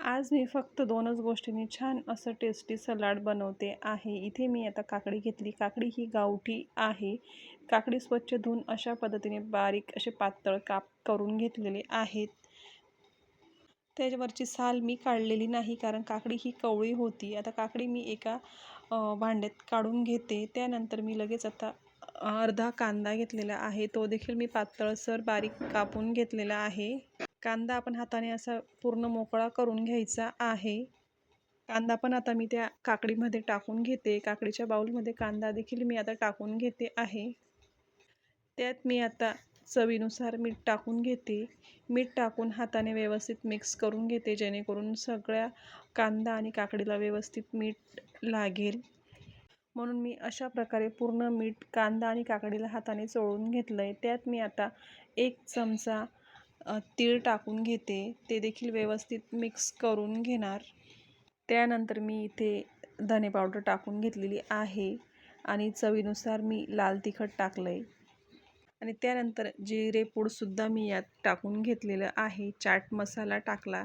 आज मी फक्त 2च गोष्टींनी छान असं टेस्टी सलाड बनवते आहे. इथे मी आता काकडी घेतली. काकडी ही गावठी आहे. काकडी स्वच्छ धुवून अशा पद्धतीने बारीक असे पातळ काप करून घेतलेले आहेत. त्याच्यावरची साल मी काढलेली नाही, कारण काकडी ही कवळी होती. आता काकडी मी एका भांड्यात काढून घेते. त्यानंतर मी लगेच आता अर्धा कांदा घेतलेला आहे. तो देखील मी पातळसर बारीक कापून घेतलेला आहे. कांदा आपण हाताने असा पूर्ण मोकळा करून घ्यायचा आहे. कांदा पण आता मी त्या काकडीमध्ये टाकून घेते. काकडीच्या बाउलमध्ये कांदा देखील मी आता टाकून घेते आहे. त्यात मी आता चवीनुसार मीठ टाकून घेते. मीठ टाकून हाताने व्यवस्थित मिक्स करून घेते, जेणेकरून सगळ्या कांदा आणि काकडीला व्यवस्थित मीठ लागेल. म्हणून मी अशा प्रकारे पूर्ण मीठ कांदा आणि काकडीला हाताने चोळून घेतलं आहे. त्यात मी आता 1 चमचा तीळ टाकून घेते. ते देखील व्यवस्थित मिक्स करून घेणार. त्यानंतर मी इथे धने पावडर टाकून घेतलेली आहे आणि चवीनुसार मी लाल तिखट टाकलं आहे. आणि त्यानंतर जिरे पूडसुद्धा मी यात टाकून घेतलेलं आहे. चाट मसाला टाकला.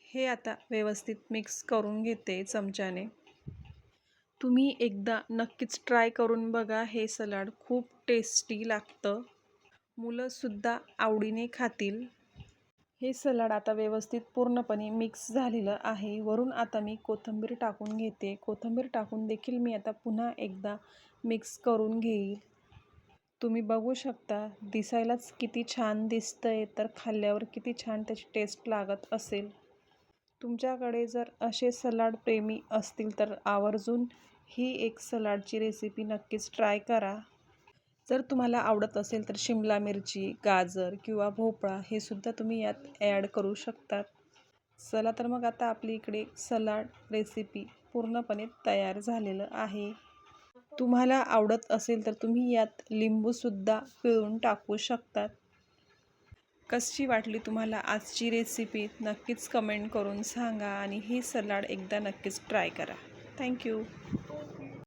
हे आता व्यवस्थित मिक्स करून घेते चमच्याने. तुम्ही एकदा नक्कीच ट्राय करून बघा. हे सलाड खूप टेस्टी लागतं. मुलंसुद्धा आवडीने खातील. हे सलाड आता व्यवस्थित पूर्णपणे मिक्स झालेलं आहे. वरून आता मी कोथिंबीर टाकून घेते. कोथिंबीर टाकून देखील मी आता पुन्हा एकदा मिक्स करून घेईल. तुम्ही बघू शकता, दिसायलाच किती छान दिसतंय, तर खाल्ल्यावर किती छान त्याची टेस्ट लागत असेल. तुमच्याकडे जर असे सलाड प्रेमी असतील तर आवर्जून ही एक सलाडची रेसिपी नक्कीच ट्राय करा. जर तुम्हाला आवडत असेल तर शिमला मिरची, गाजर किंवा भोपळा हे सुद्धा तुम्ही यात ॲड करू शकता. चला तर मग आता आपली इकडे सलाड रेसिपी पूर्णपणे तयार झालेलं आहे. तुम्हाला आवडत असेल तर तुम्ही यात लिंबूसुद्धा पिळून टाकू शकतात. कशी वाटली तुम्हाला आजची रेसिपी नक्कीच कमेंट करून सांगा आणि ही सलाड एकदा नक्कीच ट्राय करा. थँक्यू.